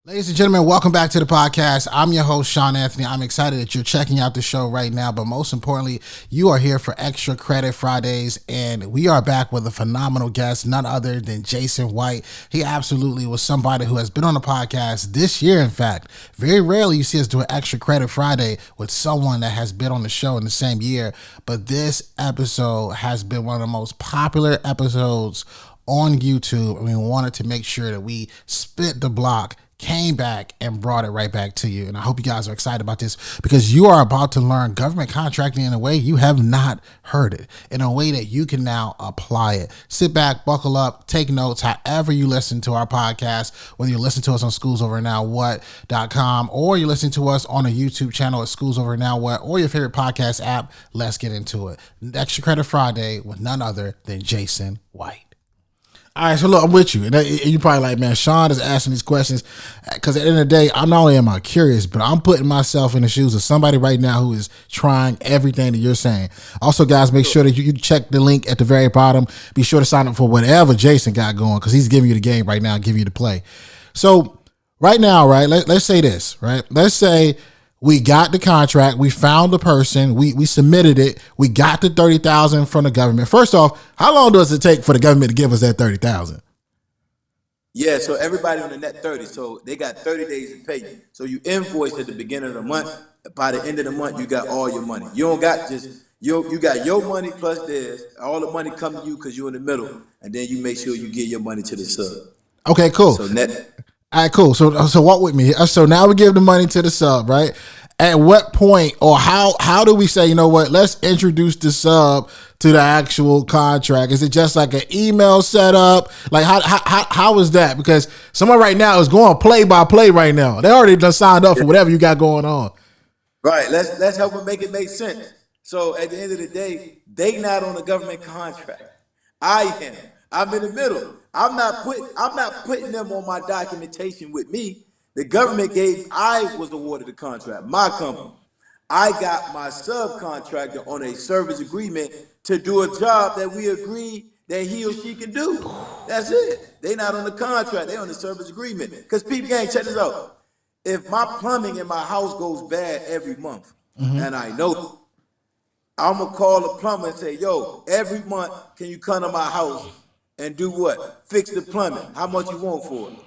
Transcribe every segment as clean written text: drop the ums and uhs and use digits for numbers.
Ladies and gentlemen, welcome back to the podcast. I'm your host, Shawn Anthony. I'm excited that you're checking out the show right now, but most importantly, you are here for Extra Credit Fridays, and we are back with a phenomenal guest, none other than Jason White. He absolutely was somebody who has been on the podcast this year, in fact. Very rarely you see us do an Extra Credit Friday with someone that has been on the show in the same year, but this episode has been one of the most popular episodes on YouTube, and we wanted to make sure that we spit the block, came back and brought it right back to you. And I hope you guys are excited about this because you are about to learn government contracting in a way you have not heard it, in a way that you can now apply it. Sit back, buckle up, take notes, however you listen to our podcast, whether you listen to us on schoolsoverNowWhat.com or you listen to us on a YouTube channel at Schools Over Now What or your favorite podcast app. Let's get into it. Extra Credit Friday with none other than Jason White. All right, so look, I'm with you. And you're probably like, man, Shawn is asking these questions because at the end of the day, I'm not only am I curious, but I'm putting myself in the shoes of somebody right now who is trying everything that you're saying. Also, guys, make sure that you check the link at the very bottom. Be sure to sign up for whatever Jason got going because he's giving you the game right now, giving you the play. So right now, right, let's say this, right? Let's say we got the contract, we found the person, we submitted it, we got the $30,000 from the government. First off, how long does it take for the government to give us that $30,000? Yeah, so everybody on the net 30, so they got 30 days to pay you. So you invoice at the beginning of the month. By the end of the month, you got all your money. You don't got just you got your money plus theirs. All the money come to you because you're in the middle, and then you make sure you get your money to the sub. Okay, cool. So net. All right, cool. So walk with me. So now we give the money to the sub, right? At what point or how do we say, you know what, let's introduce the sub to the actual contract? Is it just like an email setup? Like how is that? Because someone right now is going play by play right now. They already done signed up for whatever you got going on. Right. Let's help them make it make sense. So at the end of the day, they not on a government contract. I am. I'm in the middle. I'm not putting them on my documentation with me. The government I was awarded the contract, my company. I got my subcontractor on a service agreement to do a job that we agree that he or she can do. That's it. They not on the contract. They on the service agreement. Because people can't check this out. If my plumbing in my house goes bad every month, and I know, I'm going to call the plumber and say, yo, every month, can you come to my house and do what? Fix the plumbing. How much you want for it?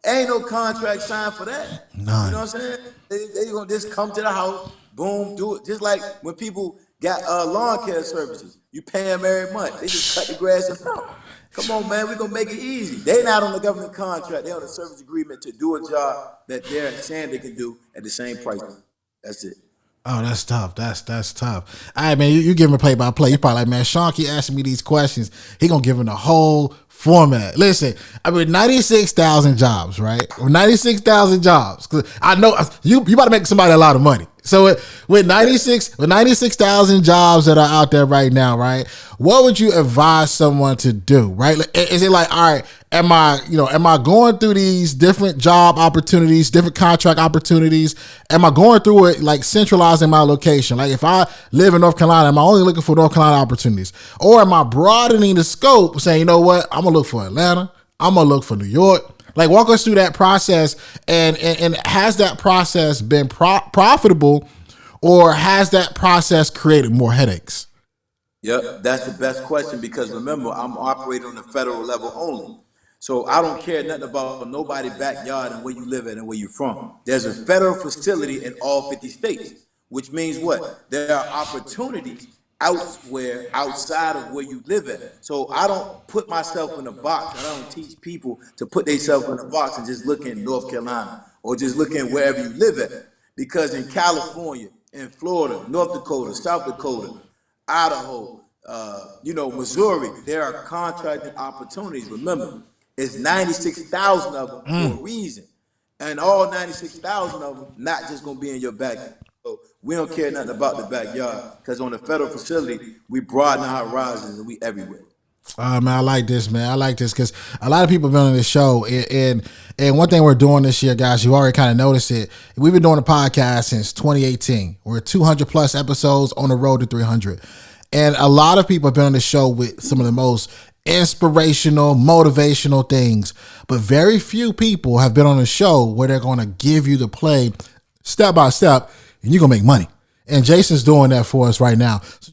Ain't no contract signed for that. None. You know what I'm saying? They gonna just come to the house, boom, do it. Just like when people got lawn care services, you pay them every month. They just cut the grass and lawn. Come on, man, we gonna make it easy. They not on the government contract. They on a service agreement to do a job that they're saying they can do at the same price. That's it. Oh, that's tough. That's tough. All right, man, you give him a play-by-play. You probably like, man, Shawn keep asking me these questions. He gonna give him the whole format. Listen, I mean, 96,000 jobs, right? 96,000 jobs. Cause I know you about to make somebody a lot of money. So with 96,000 jobs that are out there right now, right? What would you advise someone to do, right? Is it like, all right, am I going through these different job opportunities, different contract opportunities? Am I going through it like centralizing my location? Like if I live in North Carolina, am I only looking for North Carolina opportunities? Or am I broadening the scope saying, you know what, I'm gonna look for Atlanta, I'm gonna look for New York? Like walk us through that process and has that process been profitable or has that process created more headaches? Yep, that's the best question because remember, I'm operating on the federal level only. So I don't care nothing about nobody's backyard and where you live at and where you're from. There's a federal facility in all 50 states, which means what? There are opportunities elsewhere outside of where you live at. So I don't put myself in a box. I don't teach people to put themselves in a box and just look in North Carolina or just look in wherever you live at. Because in California, in Florida, North Dakota, South Dakota, Idaho, Missouri, there are contracting opportunities. Remember, it's 96,000 of them for a reason. And all 96,000 of them not just going to be in your backyard. So we don't care nothing about the backyard because on the federal facility, we broaden our horizons and we everywhere. Man, I like this, man. I like this because a lot of people have been on this show. And one thing we're doing this year, guys, you already kind of noticed it. We've been doing a podcast since 2018. We're 200 plus episodes on the road to 300. And a lot of people have been on the show with some of the most inspirational, motivational things. But very few people have been on a show where they're going to give you the play step by step and you're going to make money. And Jason's doing that for us right now. So